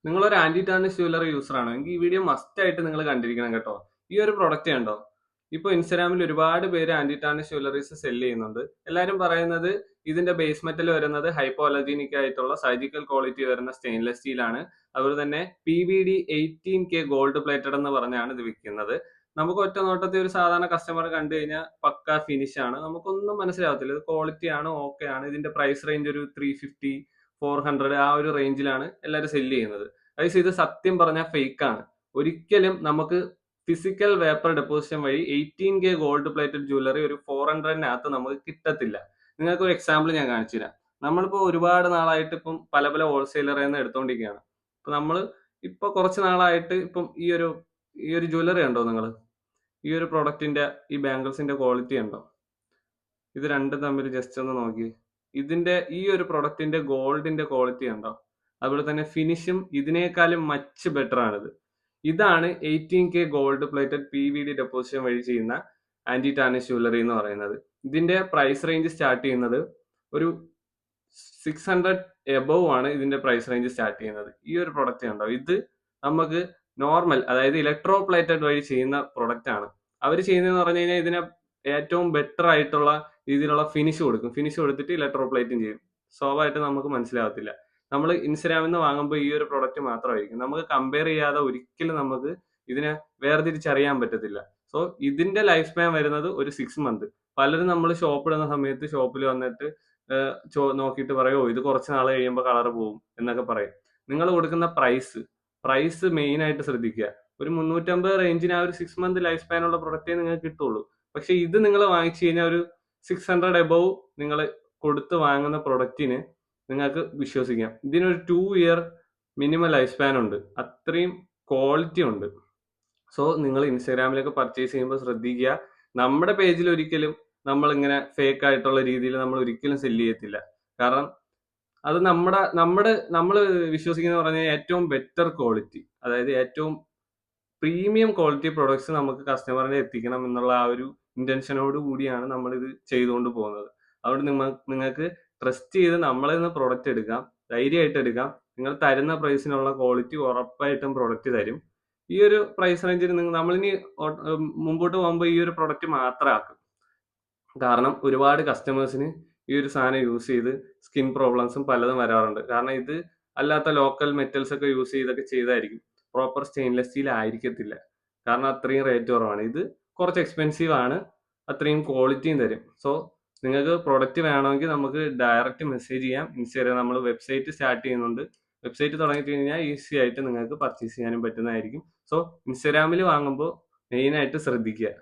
നിങ്ങളൊരു anti tarnish jewellery user ആണോ എങ്കിൽ ഈ വീഡിയോ മസ്റ്റ് ആയിട്ട് നിങ്ങൾ കണ്ടിരിക്കണം കേട്ടോ. ഈ ഒരു പ്രൊഡക്റ്റ് കണ്ടോ? ഇപ്പോൾ ഇൻസ്റ്റാഗ്രാമിൽ ഒരുപാട് പേര് ആന്റി ടാർണിഷ് ജ്വല്ലറീസ് സെല് ചെയ്യുന്നുണ്ട്. എല്ലാവരും പറയുന്നത് ഇതിന്റെ ബേസ് മെറ്റൽ വരുന്നത് ഹൈപ്പോഅലർജീനിക് ആയിട്ടുള്ള സർജിക്കൽ ക്വാളിറ്റി വരുന്ന സ്റ്റെയിൻലെസ് സ്റ്റീൽ ആണ്. അതുപോലെ തന്നെ PVD 18K ഗോൾഡ് പ്ലേറ്റഡ് എന്ന് പറഞ്ഞാണ് ഇത് വിൽക്കുന്നത്. നമുക്ക് ഒറ്റ നോട്ടത്തിൽ ഒരു സാധാരണ കസ്റ്റമർ കണ്ടു കഴിഞ്ഞാൽ പക്ക ഫിനിഷ് ആണ്, നമുക്കൊന്നും മനസ്സിലാവത്തില്ല ഇത് ക്വാളിറ്റി ആണ്, ഓക്കെ ആണ്. ഇതിന്റെ പ്രൈസ് റേഞ്ച് ഒരു 350 400 ആ ഒരു റേഞ്ചിലാണ് എല്ലാവരും സെല്ല് ചെയ്യുന്നത്. ഗൈസ്, ഇത് സത്യം പറഞ്ഞാൽ ഫേക്ക് ആണ്. ഒരിക്കലും നമുക്ക് ഫിസിക്കൽ വേപ്പർ ഡെപ്പോസിഷൻ വഴി 18K ഗോൾഡ് പ്ലേറ്റഡ് ജ്വല്ലറി ഒരു 400-നകത്ത് നമുക്ക് കിട്ടത്തില്ല. നിങ്ങൾക്ക് ഒരു എക്സാമ്പിൾ ഞാൻ കാണിച്ചു തരാം. നമ്മളിപ്പോൾ ഒരുപാട് നാളായിട്ട് ഇപ്പം പല പല ഹോൾസെയിലറിൽ നിന്ന് എടുത്തുകൊണ്ടിരിക്കുകയാണ്. ഇപ്പൊ നമ്മൾ ഇപ്പൊ കുറച്ച് നാളായിട്ട് ഇപ്പം ഈ ഒരു ജ്വല്ലറി കണ്ടോ നിങ്ങൾ? ഈ ഒരു പ്രൊഡക്റ്റിന്റെ ഈ ബാംഗിൾസിന്റെ ക്വാളിറ്റി ഉണ്ടോ? ഇത് രണ്ടും തമ്മിൽ ജസ്റ്റ് ഒന്ന് നോക്കി. ഇതിന്റെ ഈ ഒരു പ്രൊഡക്റ്റിന്റെ ഗോൾഡിന്റെ ക്വാളിറ്റി ഉണ്ടോ? അതുപോലെ തന്നെ ഫിനിഷും ഇതിനേക്കാളും മച്ച് ബെറ്റർ ആണിത്. ഇതാണ് 18K gold plated PVD deposition വഴി ചെയ്യുന്ന ആന്റി ടാർണിഷ് ജ്വല്ലറി എന്ന് പറയുന്നത്. ഇതിന്റെ പ്രൈസ് റേഞ്ച് സ്റ്റാർട്ട് ചെയ്യുന്നത് ഒരു 600 എബവ് ആണ്. ഇതിന്റെ പ്രൈസ് റേഞ്ച് സ്റ്റാർട്ട് ചെയ്യുന്നത്. ഈ ഒരു പ്രൊഡക്റ്റ് ഉണ്ടോ? ഇത് നമുക്ക് നോർമൽ, അതായത് ഇലക്ട്രോ പ്ലേറ്റഡ് വഴി ചെയ്യുന്ന പ്രൊഡക്റ്റ് ആണ്. അവർ ചെയ്യുന്നതെന്ന് പറഞ്ഞു കഴിഞ്ഞാൽ ഇതിനെ ഏറ്റവും ബെറ്റർ ആയിട്ടുള്ള രീതിയിലുള്ള ഫിനിഷ് കൊടുക്കും. ഫിനിഷ് കൊടുത്തിട്ട് ഇലക്ട്രോ പ്ലേറ്റും ചെയ്യും. സ്വാഭാവികമായിട്ട് നമുക്ക് മനസ്സിലാവത്തില്ല. നമ്മൾ ഇൻസ്റ്റാഗ്രാമിൽ നിന്ന് വാങ്ങുമ്പോൾ ഈ ഒരു പ്രൊഡക്റ്റ് മാത്രമായിരിക്കും. നമുക്ക് കമ്പയർ ചെയ്യാതെ ഒരിക്കലും നമുക്ക് ഇതിനെ വേർതിരിച്ചറിയാൻ പറ്റത്തില്ല. സോ ഇതിന്റെ ലൈഫ് സ്പാൻ വരുന്നത് ഒരു 6 മന്ത്. പലരും നമ്മൾ ഷോപ്പ് ഇടുന്ന സമയത്ത് ഷോപ്പിൽ വന്നിട്ട് നോക്കിയിട്ട് പറയോ ഇത് കുറച്ച് നാൾ കഴിയുമ്പോൾ കളർ പോകും എന്നൊക്കെ പറയും. നിങ്ങൾ കൊടുക്കുന്ന പ്രൈസ് മെയിൻ ആയിട്ട് ശ്രദ്ധിക്കുക. ഒരു 350 റേഞ്ചിന് ആ ഒരു 6 മന്ത് ലൈഫ് സ്പാൻ ഉള്ള പ്രൊഡക്റ്റേ നിങ്ങൾക്ക് കിട്ടുള്ളൂ. പക്ഷെ ഇത് നിങ്ങൾ വാങ്ങിച്ചു കഴിഞ്ഞാൽ ഒരു 600 എബവ് നിങ്ങൾ കൊടുത്ത് വാങ്ങുന്ന പ്രൊഡക്റ്റിന് നിങ്ങൾക്ക് വിശ്വസിക്കാം. ഇതിനൊരു 2 ഇയർ മിനിമം ലൈഫ് സ്പാൻ ഉണ്ട്. അത്രയും ക്വാളിറ്റി ഉണ്ട്. സോ നിങ്ങൾ ഇൻസ്റ്റാഗ്രാമിലൊക്കെ പർച്ചേസ് ചെയ്യുമ്പോൾ ശ്രദ്ധിക്കുക. നമ്മുടെ പേജിൽ ഒരിക്കലും നമ്മൾ ഇങ്ങനെ ഫേക്ക് ആയിട്ടുള്ള രീതിയിൽ നമ്മൾ ഒരിക്കലും സെല്ല് ചെയ്യത്തില്ല. കാരണം അത് നമ്മൾ വിശ്വസിക്കുന്ന പറഞ്ഞാൽ ഏറ്റവും ബെറ്റർ ക്വാളിറ്റി, അതായത് ഏറ്റവും പ്രീമിയം ക്വാളിറ്റി പ്രൊഡക്ട്സ് നമുക്ക് കസ്റ്റമറിനെ എത്തിക്കണം എന്നുള്ള ആ ഒരു ഇന്റൻഷനോട് കൂടിയാണ് നമ്മൾ ഇത് ചെയ്തുകൊണ്ട് പോകുന്നത്. അതുകൊണ്ട് നിങ്ങൾക്ക് ട്രസ്റ്റ് ചെയ്ത് നമ്മളിൽ നിന്ന് പ്രൊഡക്റ്റ് എടുക്കാം, ധൈര്യമായിട്ട് എടുക്കാം. നിങ്ങൾ തരുന്ന പ്രൈസിനുള്ള ക്വാളിറ്റി ഉറപ്പായിട്ടും പ്രൊഡക്റ്റ് തരും. ഈ ഒരു പ്രൈസ് റേഞ്ചിൽ നമ്മളിനി മുമ്പോട്ട് പോകുമ്പോൾ ഈ ഒരു പ്രൊഡക്റ്റ് മാത്രമാക്കും. കാരണം ഒരുപാട് കസ്റ്റമേഴ്സിന് ഈ ഒരു സാധനം യൂസ് ചെയ്ത് സ്കിൻ പ്രോബ്ലംസും പലതും വരാറുണ്ട്. കാരണം ഇത് അല്ലാത്ത ലോക്കൽ മെറ്റൽസ് ഒക്കെ യൂസ് ചെയ്തൊക്കെ ചെയ്തായിരിക്കും. പ്രോപ്പർ സ്റ്റെയിൻലെസ് സ്റ്റീൽ ആയിരിക്കത്തില്ല. കാരണം അത്രയും റേറ്റ് കുറവാണ്. ഇത് കുറച്ച് എക്സ്പെൻസീവ് ആണ്, അത്രയും ക്വാളിറ്റിയും തരും. സോ നിങ്ങൾക്ക് പ്രൊഡക്റ്റ് വേണമെങ്കിൽ നമുക്ക് ഡയറക്റ്റ് മെസ്സേജ് ചെയ്യാം. ഇൻസ്റ്റാഗ്രാം നമ്മൾ വെബ്സൈറ്റ് സ്റ്റാർട്ട് ചെയ്യുന്നുണ്ട്. വെബ്സൈറ്റ് തുടങ്ങി കഴിഞ്ഞാൽ ഈസി ആയിട്ട് നിങ്ങൾക്ക് പർച്ചേസ് ചെയ്യാനും പറ്റുന്നതായിരിക്കും. സോ ഇൻസ്റ്റാഗ്രാമിൽ വാങ്ങുമ്പോൾ മെയിനായിട്ട് ശ്രദ്ധിക്കുക.